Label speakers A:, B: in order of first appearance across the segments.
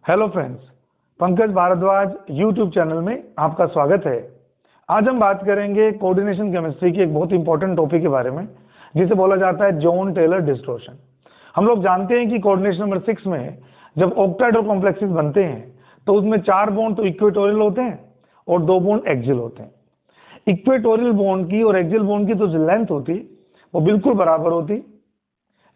A: Hello friends, Pankaj Bhardwaj YouTube channel में आपका स्वागत है। आज हम बात करेंगे कोऑर्डिनेशन केमिस्ट्री की एक बहुत इंपॉर्टेंट टॉपिक के बारे में, जिसे बोला जाता है जॉन टेलर डिस्टॉर्शन। हम लोग जानते हैं कि कोऑर्डिनेशन नंबर 6 में जब ऑक्टाहेड्रल कॉम्प्लेक्सेस बनते हैं तो उसमें 4 बॉन्ड तो इक्वेटोरियल होते हैं और 2 बॉन्ड एक्सियल होते हैं। इक्वेटोरियल बॉन्ड की और एक्सियल बॉन्ड की तो जो लेंथ होती वो बिल्कुल बराबर होती,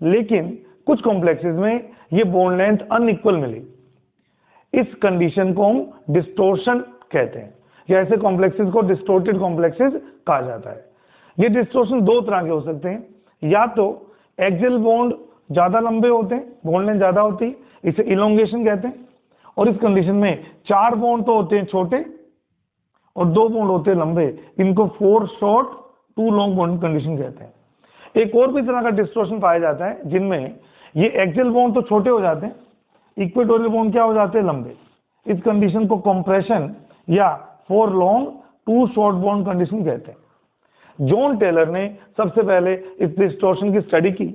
A: लेकिन कुछ कॉम्प्लेक्सेस में ये बॉन्ड लेंथ अनइक्वल मिली। इस कंडीशन को हम डिस्टोर्शन कहते हैं, या ऐसे कॉम्प्लेक्सेस को डिस्टोर्टेड कॉम्प्लेक्सेस कहा जाता है। ये डिस्टोर्शन 2 तरह के हो सकते हैं, या तो एक्सियल बॉन्ड ज्यादा लंबे होते हैं, बॉन्ड लेंथ ज्यादा होती है, इसे इलोंगेशन कहते हैं, और इस कंडीशन में 4 बॉन्ड तो होते हैं छोटे और 2 बॉन्ड होते हैं लंबे, इनको 4 शॉर्ट 2 लॉन्ग बॉन्ड कंडीशन कहते हैं। एक और भी तरह का डिस्टोर्शन पाया जाता है जिनमें ये एक्सियल बॉन्ड तो छोटे हो जाते हैं, इक्वेटोरियल बॉन्ड क्या हो जाते हैं, लंबे। इस कंडीशन को कंप्रेशन या 4 लॉन्ग 2 शॉर्ट बॉन्ड कंडीशन कहते हैं। जॉन टेलर ने सबसे पहले इस डिस्टोर्शन की स्टडी की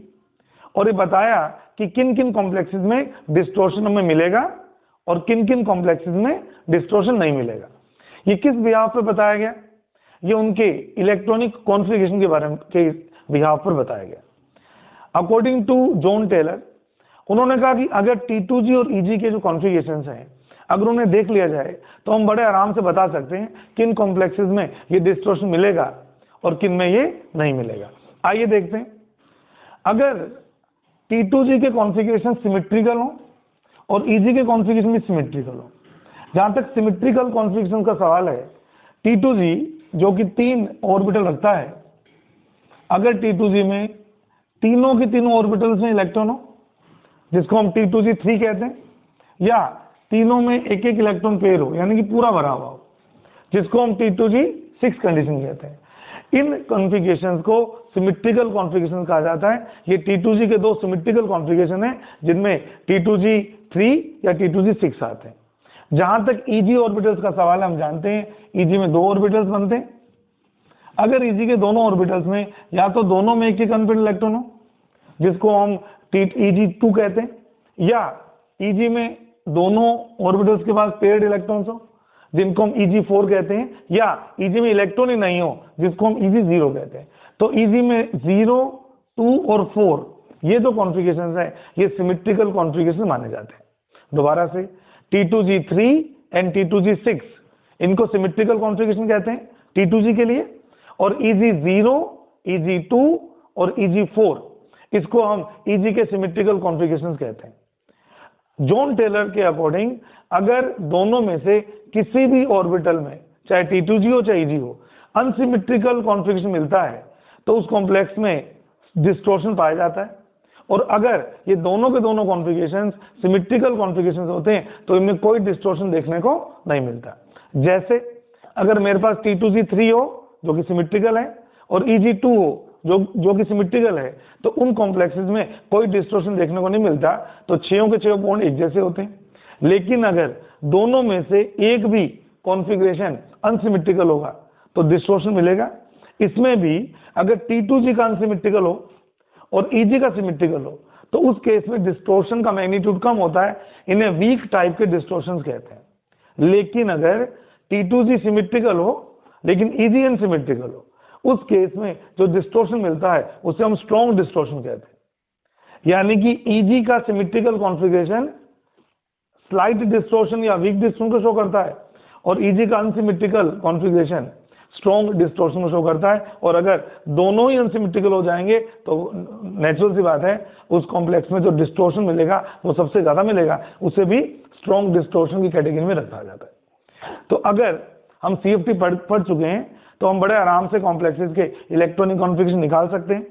A: और ये बताया कि किन किन कॉम्प्लेक्सेस में डिस्टोर्शन हमें मिलेगा और किन किन कॉम्प्लेक्सेस में डिस्टोर्शन नहीं मिलेगा। ये किस बिहाव पर बताया गया? ये उनके इलेक्ट्रॉनिक कॉन्फ़िगरेशन के बारे में के बिहाव पर बताया गया। अकॉर्डिंग टू जॉन टेलर, उन्होंने कहा कि अगर T2G और EG के जो कॉन्फ़िगरेशंस हैं, अगर उन्हें देख लिया जाए तो हम बड़े आराम से बता सकते हैं किन कॉम्प्लेक्सेस में ये डिस्टोर्शन मिलेगा और किन में ये नहीं मिलेगा। आइए देखते हैं। अगर T2G के कॉन्फ़िगरेशन सिमेट्रिकल हो और EG के कॉन्फ़िगरेशन भी सिमेट्रिकल हो, जहां तक सिमेट्रिकल कॉन्फ़िगरेशन का सवाल है, T2G जो कि 3 ऑर्बिटल रखता है, अगर T2G में तीनों की तीनों ऑर्बिटल्स में इलेक्ट्रॉन हो, जिसको हम T2G3 कहते हैं, या तीनों में एक एक इलेक्ट्रॉन पेयर हो, यानी कि पूरा भरा हुआ हो, जिसको हम T2G6 कंडीशन कहते हैं। इन कॉन्फ़िगरेशंस को सिमेट्रिकल कॉन्फ़िगरेशन कहा जाता है। ये T2G के 2 सिमेट्रिकल कॉन्फ़िगरेशन है, जिनमें T2G3 या T2G6 आते हैं। जहां तक EG ऑर्बिटल्स का सवाल है, हम जानते हैं EG में 2 ऑर्बिटल्स बनते हैं। अगर EG के दोनों ऑर्बिटल्स में या तो दोनों में एक एक अनपेयर्ड इलेक्ट्रॉन हो, जिसको हम EG2 कहते हैं, या EG में दोनों ऑर्बिटल्स के पास पेयर्ड इलेक्ट्रॉन्स हो, जिनको हम EG4 कहते हैं, या EG में इलेक्ट्रॉन ही नहीं हो, जिसको हम EG0 कहते हैं। तो EG में 0, 2 और 4 ये जो कॉन्फ़िगरेशंस हैं, ये सिमेट्रिकल कॉन्फ़िगरेशन माने जाते हैं। दोबारा से, T2G3 एंड T2G6 इनको सिमेट्रिकल कॉन्फ़िगरेशन कहते हैं T2G के लिए, और EG0, EG2 और EG4 इसको हम EG के सिमेट्रिकल कॉन्फ़िगरेशंस कहते हैं। जॉन टेलर के अकॉर्डिंग, अगर दोनों में से किसी भी ऑर्बिटल में, चाहे T2G हो चाहे EG हो, अनसिमेट्रिकल कॉन्फ़िगरेशन मिलता है तो उस कॉम्प्लेक्स में डिस्टॉर्शन पाया जाता है। और अगर ये दोनों के दोनों कॉन्फ़िगरेशंस सिमेट्रिकल कॉन्फ़िगरेशंस होते हैं तो इनमें कोई डिस्टॉर्शन देखने को नहीं मिलता। जैसे अगर मेरे पास T2G3 हो जो कि सिमेट्रिकल है और EG2 हो जो कि सिमेट्रिकल है, तो उन कॉम्प्लेक्सेस में कोई डिस्टॉर्शन देखने को नहीं मिलता, तो 6 के 6 बॉन्ड एक जैसे होते हैं। लेकिन अगर दोनों में से एक भी कॉन्फ़िगरेशन अनसिमेट्रिकल होगा तो डिस्टॉर्शन मिलेगा। इसमें भी अगर T2G का अनसिमेट्रिकल हो और EG का सिमेट्रिकल हो तो उस केस में डिस्टॉर्शन का मैग्नीट्यूड कम होता है, इन्हें वीक टाइप के डिस्टॉर्शन कहते हैं। लेकिन अगर T2G सिमेट्रिकल हो लेकिन EG अनसिमेट्रिकल हो, उस केस में जो डिस्टॉर्शन मिलता है उसे हम स्ट्रॉन्ग डिस्टॉर्शन कहते हैं। यानी कि EG का सिमेट्रिकल कॉन्फ़िगरेशन स्लाइट डिस्टॉर्शन या वीक डिस्टॉर्शन को शो करता है, और EG का अनसिमेट्रिकल कॉन्फ़िगरेशन स्ट्रॉन्ग डिस्टॉर्शन को शो करता है। और अगर दोनों ही अनसिमेट्रिकल हो जाएंगे तो नेचुरल सी बात है, उस कॉम्प्लेक्स में जो डिस्टॉर्शन मिलेगा वो सबसे ज्यादा मिलेगा, उसे भी स्ट्रॉन्ग डिस्टॉर्शन की कैटेगरी में रखा जाता है। तो अगर हम CFT पढ़ चुके हैं तो हम बड़े आराम से कॉम्प्लेक्सेस के इलेक्ट्रॉनिक कॉन्फ़िगरेशन निकाल सकते हैं,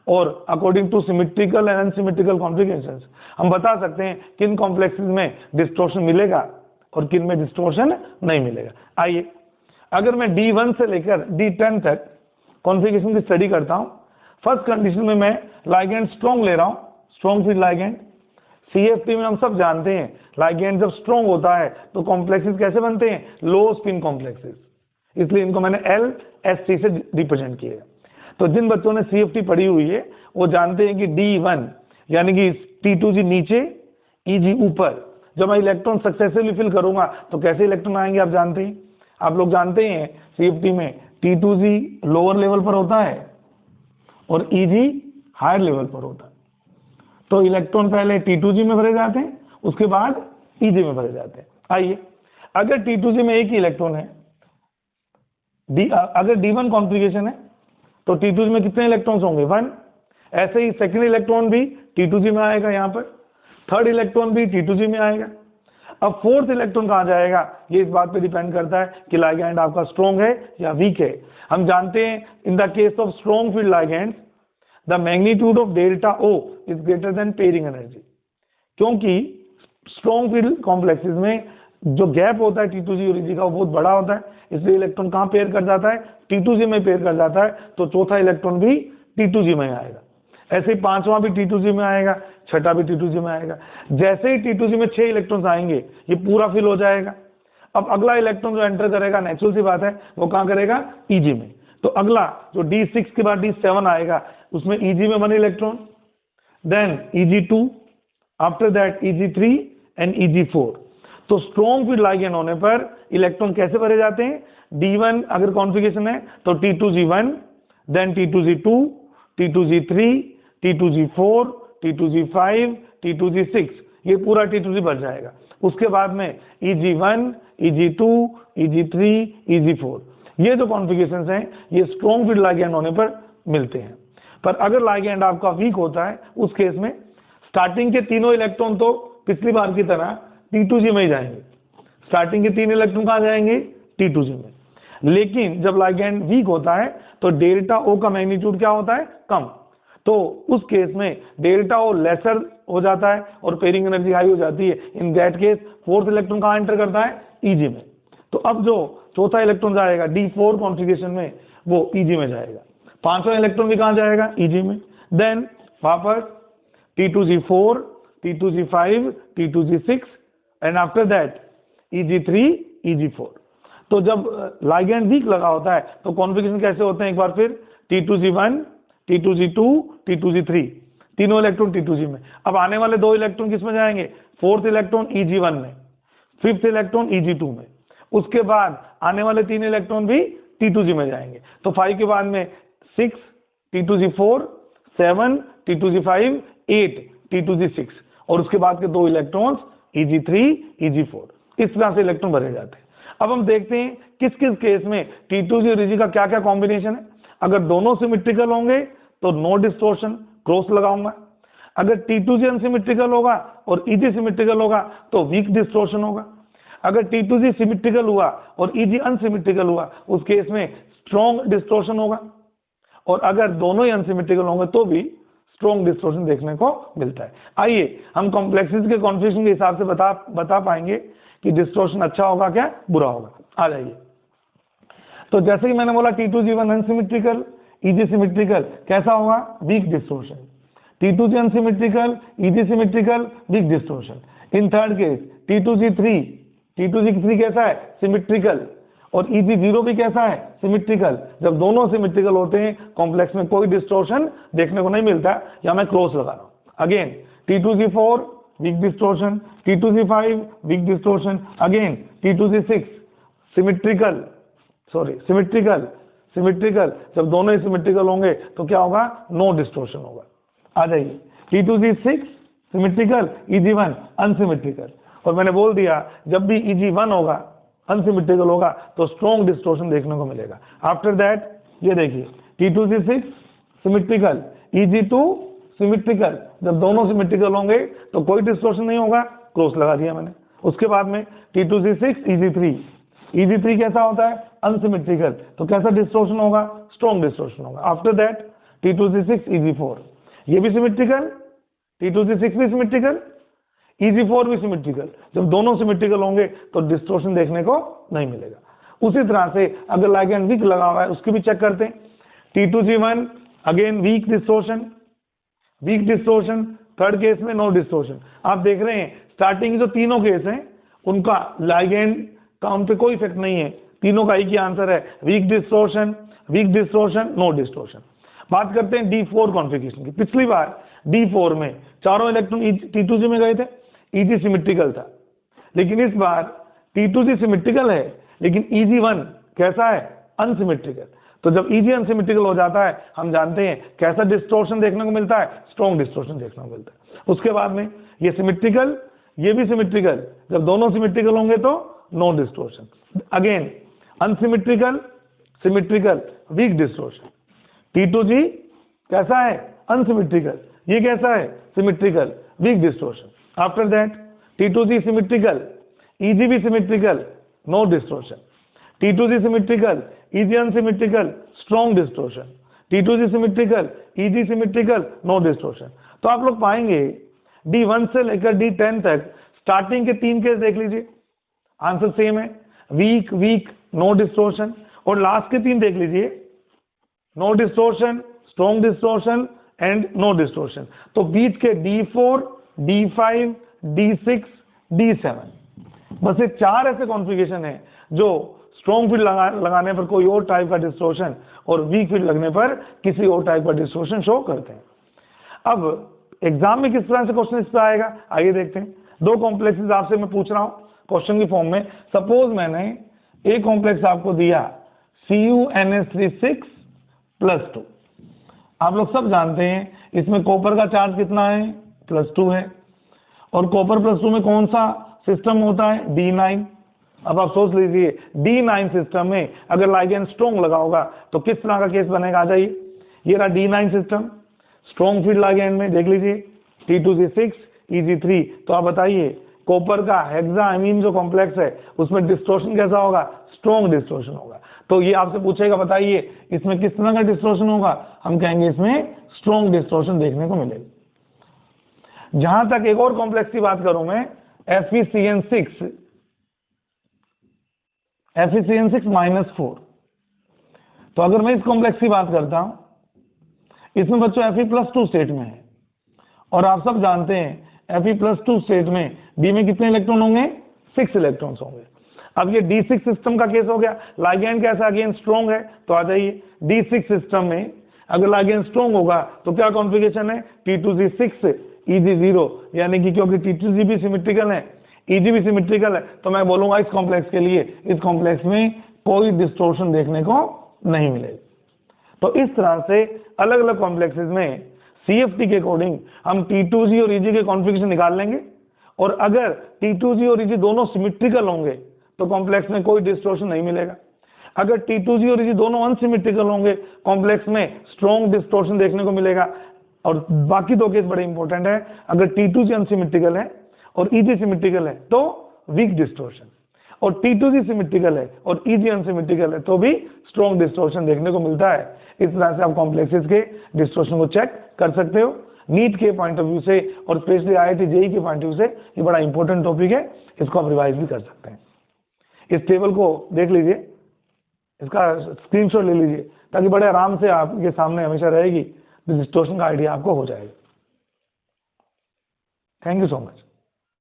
A: और according two symmetrical and unsymmetrical configurations हम बता सकते हैं किन कॉम्प्लेक्सेस में डिस्टॉर्शन मिलेगा और किन में डिस्टॉर्शन नहीं मिलेगा। आइए, अगर मैं D1 से लेकर D10 तक कॉन्फ़िगरेशन की स्टडी करता हूं, फर्स्ट कंडीशन में मैं लाइगेंड स्ट्रॉन्ग ले रहा हूं, स्ट्रॉन्ग फील्ड लाइगेंड। CFT में हम सब जानते हैं लाइगेंड जब स्ट्रॉन्ग होता है तो कॉम्प्लेक्सेस कैसे बनते हैं, लो स्पिन कॉम्प्लेक्सेस, इसलिए इनको मैंने LSC से रिप्रेजेंट किया। तो जिन बच्चों ने CFT पढ़ी हुई है वो जानते हैं कि D1 यानी कि T2G नीचे EG ऊपर, जब मैं इलेक्ट्रॉन सक्सेसिवली फिल करूंगा तो कैसे इलेक्ट्रॉन आएंगे आप जानते हैं। आप लोग जानते हैं सीएफटी में T2G लोअर लेवल पर होता है और Eg हायर लेवल पर होता है। तो इलेक्ट्रॉन पहले T2G में भरे जाते हैं, उसके बाद Eg में भरे जाते हैं। आइए, अगर T2G में एक ही इलेक्ट्रॉन है, अगर D1 कॉन्फ़िगरेशन है तो T2G में कितने इलेक्ट्रॉन्स होंगे? 1। ऐसे ही सेकेंड इलेक्ट्रॉन भी T2G में आएगा, यहाँ पर थर्ड इलेक्ट्रॉन भी T2G में आएगा। अब फोर्थ इलेक्ट्रॉन कहाँ जाएगा, ये इस बात पे डिपेंड करता है कि लाइगैंड आपका स्ट्रॉन्ग है या वीक है। हम जानते हैं in the case of strong field ligand the magnitude of delta O is greater than pairing energy, क्योंकि स्ट्रॉन्ग फील्ड कॉम्प्लेक्सेस में जो गैप होता है T2G और Eg का वो बहुत बड़ा होता है, इसलिए इलेक्ट्रॉन कहाँ पेयर कर जाता है? T2G में पेयर कर जाता है, तो चौथा इलेक्ट्रॉन भी T2G में आएगा। ऐसे ही पांचवा भी T2G में आएगा, छठा भी T2G में आएगा। जैसे ही T2G में 6 इलेक्ट्रॉन्स आएंगे ये पूरा फिल हो जाएगा। अब अगला इलेक्ट्रॉन जो एंटर करेगा, नेचुरल सी बात है, वो कहाँ करेगा? Eg में। तो अगला जो D6 के बाद D7 आएगा उसमें Eg में 1 electron, then Eg2, after that Eg3 and Eg4। तो स्ट्रॉन्ग फील्ड लाइगैंड होने पर इलेक्ट्रॉन कैसे भरे जाते हैं? D1 अगर कॉन्फ़िगरेशन है तो T2G1, then T2G2, T2G3, T2G4, T2G5, T2G6, ये पूरा T2G भर जाएगा। उसके बाद में Eg1, Eg2, Eg3, Eg4, ये जो कॉन्फ़िगरेशंस हैं ये स्ट्रॉन्ग फील्ड लाइगैंड होने पर मिलते हैं। पर अगर लाइगैंड आपका वीक होता है उस केस में स्टार्टिंग के तीनों इलेक्ट्रॉन तो पिछली बार की तरह T2G में ही जाएंगे। स्टार्टिंग के 3 इलेक्ट्रॉन कहाँ जाएंगे? T2G में। लेकिन जब लाइगैंड वीक होता है तो डेल्टा O का मैग्नीट्यूड क्या होता है? कम। तो उस केस में डेल्टा O लेसर हो जाता है और पेयरिंग एनर्जी हाई हो जाती है। In that case fourth electron कहाँ एंटर करता है? Eg में। तो अब जो चौथा इलेक्ट्रॉन जाएगा D4 कॉन्फ़िगरेशन में वो Eg में जाएगा। पांचवा इलेक्ट्रॉन भी कहाँ जाएगा? Eg में। देन वापस T2G4, T2G5, T2G6 and after that Eg3, Eg4। तो जब लाइगैंड वीक लगा होता है तो कॉन्फ़िगरेशन कैसे होते हैं? एक बार फिर T2G1, T2G2, T2G3, तीनों इलेक्ट्रॉन T2G में। अब आने वाले 2 इलेक्ट्रॉन किस में जाएंगे? फोर्थ इलेक्ट्रॉन Eg1 में, फिफ्थ इलेक्ट्रॉन Eg2 में। उसके बाद आने वाले 3 इलेक्ट्रॉन भी T2G में जाएंगे। तो 5 के बाद में 6 T2G4, 7 T2G5, 8 T2G6 और उसके बाद के 2 इलेक्ट्रॉन्स Eg3, Eg4। इस तरह से इलेक्ट्रॉन भरे जाते हैं। अब हम देखते हैं किस किस केस में T2G और Eg का क्या क्या कॉम्बिनेशन है। अगर दोनों सिमेट्रिकल होंगे तो नो डिस्टॉर्शन, क्रॉस लगाऊंगा। अगर T2G अनसिमेट्रिकल होगा और Eg सिमेट्रिकल होगा तो वीक डिस्टॉर्शन होगा। अगर T2G सिमेट्रिकल हुआ और Eg अनसिमेट्रिकल हुआ उस केस में स्ट्रॉन्ग डिस्टॉर्शन होगा। और अगर दोनों ही अनसिमेट्रिकल होंगे तो भी स्ट्रॉन्ग डिस्टॉर्शन देखने को मिलता है। आइए हम कॉम्प्लेक्सेस के कॉन्फ़िगरेशन के हिसाब से बता पाएंगे कि डिस्टॉर्शन अच्छा होगा क्या बुरा होगा। आ जाइए। तो जैसे कि मैंने बोला T2G1 अनसिमेट्रिकल, Eg सिमेट्रिकल, कैसा होगा? Weak distortion. T2G unsymmetrical, Eg symmetrical, weak distortion. In third case T2G3 कैसा है? सिमेट्रिकल। और Eg0 भी कैसा है? सिमेट्रिकल। जब दोनों सिमेट्रिकल होते हैं कॉम्प्लेक्स में कोई डिस्टॉर्शन देखने को नहीं मिलता, या मैं क्रॉस लगा रहा हूं। Again T2G4 weak distortion, T2G5 weak distortion, again T2G6 symmetrical. जब दोनों ही सिमेट्रिकल होंगे तो क्या होगा? नो डिस्टॉर्शन होगा। आ जाइए। T2G6 symmetrical, Eg1 unsymmetrical. और मैंने बोल दिया जब भी Eg1 होगा अनसिमेट्रिकल होगा तो स्ट्रॉन्ग डिस्टॉर्शन देखने को मिलेगा। आफ्टर दैट ये देखिए T2G6 सिमेट्रिकल, Eg2 सिमेट्रिकल। जब दोनों सिमेट्रिकल होंगे तो कोई डिस्टॉर्शन नहीं होगा, क्रॉस लगा दिया मैंने। उसके बाद में T2G6 Eg3 कैसा होता है? अनसिमेट्रिकल। तो कैसा डिस्टॉर्शन होगा? स्ट्रॉन्ग डिस्टॉर्शन होगा। आफ्टर दैट T2G6 Eg4, ये भी सिमेट्रिकल, T2G6 भी सिमेट्रिकल, Eg4 भी सिमेट्रिकल। जब दोनों सिमेट्रिकल होंगे तो डिस्टॉर्शन देखने को नहीं मिलेगा। उसी तरह से अगर लाइगैंड वीक लगा हुआ है उसकी भी चेक करते हैं। T2G1 again weak distortion, third case में नो डिस्टॉर्शन। आप देख रहे हैं स्टार्टिंग जो तीनों केस हैं उनका लाइगैंड का उन पे कोई इफेक्ट नहीं है, तीनों का एक ही आंसर है, वीक डिस्टॉर्शन, नो डिस्टॉर्शन। बात करते हैं D4 कॉन्फ़िगरेशन की। पिछली बार D4 में चारों इलेक्ट्रॉन T2G में गए थे, Eg सिमेट्रिकल था, लेकिन इस बार T2G सिमेट्रिकल है, लेकिन EG1 कैसा है, अनसिमेट्रिकल। तो जब EG अनसिमेट्रिकल हो जाता है, हम जानते हैं कैसा डिस्टोर्शन देखने को मिलता है, स्ट्रॉन्ग डिस्टोर्शन देखने को मिलता है। उसके बाद में ये सिमेट्रिकल, ये भी सिमेट्रिकल, जब दोनों सिमेट्रिकल होंगे तो no distortion. Again unsymmetrical, symmetrical, weak distortion. T2G कैसा है, अनसिमेट्रिकल, ये कैसा है, symmetrical, weak distortion. After that T2G symmetrical, EG भी symmetrical, no distortion. T2G symmetrical, EG unsymmetrical, strong distortion. T2G symmetrical, EG symmetrical, no distortion. तो आप लोग पाएंगे D1 से लेकर D10 तक स्टार्टिंग के 3 केस देख लीजिए, आंसर सेम है, वीक वीक, नो डिस्टोर्शन। और लास्ट के 3 देख लीजिए, no distortion, strong distortion and no distortion. तो बीच के D4, D5, D6, D7, बस ये 4 ऐसे कॉन्फ़िगरेशन है जो स्ट्रॉन्ग फील्ड लगाने पर कोई और टाइप का डिस्टोर्शन और वीक फील्ड लगने पर किसी और टाइप का डिस्टोर्शन शो करते हैं। अब एग्जाम में किस तरह से क्वेश्चन इस पर आएगा, आइए देखते हैं। 2 कॉम्प्लेक्सेस आपसे मैं पूछ रहा हूं क्वेश्चन की फॉर्म में। सपोज मैंने एक कॉम्प्लेक्स आपको दिया CuNH3 6+2। आप लोग सब जानते हैं इसमें कॉपर का चार्ज कितना है, +2 है, और कॉपर +2 में कौन सा सिस्टम होता है, D9। अब आप सोच लीजिए D9 सिस्टम में अगर लाइगेंड स्ट्रॉन्ग लगा होगा तो किस तरह का केस बनेगा। आ जाइए, ये रहा D9 system, strong field ligand में देख लीजिए T2G6, EG3। तो आप बताइए कॉपर का हेक्साअमीन जो कॉम्प्लेक्स है उसमें डिस्टोर्शन कैसा होगा, स्ट्रॉन्ग डिस्टोर्शन होगा। तो ये आपसे पूछेगा बताइए इसमें किस तरह का डिस्टोर्शन होगा, हम कहेंगे इसमें स्ट्रॉन्ग डिस्टोर्शन देखने को मिलेगा। जहां तक एक और कॉम्प्लेक्स की बात करूं मैं, FeCN6 -4। तो अगर मैं इस कॉम्प्लेक्स की बात करता हूं, इसमें बच्चों Fe+2 स्टेट में है, और आप सब जानते हैं Fe+2 स्टेट में D में कितने इलेक्ट्रॉन होंगे, 6 इलेक्ट्रॉन्स होंगे। अब ये D6 सिस्टम का केस हो गया, लाइगेंड कैसा अगेन स्ट्रॉन्ग है। तो आ जाइए D6 सिस्टम में अगर लाइगेंड स्ट्रॉन्ग होगा तो क्या कॉन्फ़िगरेशन है, T2G6 EG0, यानी कि क्योंकि T2G भी सिमेट्रिकल है, EG भी सिमेट्रिकल है, तो मैं बोलूंगा इस कॉम्प्लेक्स के लिए इस कॉम्प्लेक्स में कोई डिस्टोर्शन देखने को नहीं मिलेगा। तो इस तरह से अलग अलग कॉम्प्लेक्सेस में CFT के अकॉर्डिंग हम T2G और EG के कॉन्फ़िगरेशन निकाल लेंगे, और अगर T2G और EG दोनों सिमेट्रिकल होंगे तो कॉम्प्लेक्स में कोई डिस्टोर्शन नहीं मिलेगा। अगर T2G और EG दोनों अनसिमेट्रिकल होंगे, कॉम्प्लेक्स में स्ट्रॉन्ग डिस्टोर्शन देखने को मिलेगा। और बाकी 2 केस बड़े इंपॉर्टेंट है, अगर T2G अनसिमेट्रिकल है और EG सिमेट्रिकल है तो वीक डिस्टोर्शन, और T2G सिमेट्रिकल है और EG अनसिमेट्रिकल है तो भी स्ट्रॉन्ग डिस्टोर्शन देखने को मिलता है। इस तरह से आप कॉम्प्लेक्सेस के डिस्टोर्शन को चेक कर सकते हो। नीट के पॉइंट ऑफ व्यू से और स्पेशली IIT JEE के पॉइंट ऑफ व्यू से ये बड़ा इंपॉर्टेंट टॉपिक है, इसको आप रिवाइज भी कर सकते हैं। इस टेबल को देख लीजिए, इसका स्क्रीनशॉट ले लीजिए, ताकि बड़े आराम से आपके सामने हमेशा रहेगी, डिस्टोर्शन का आइडिया आपको हो जाएगा। Thank you so much.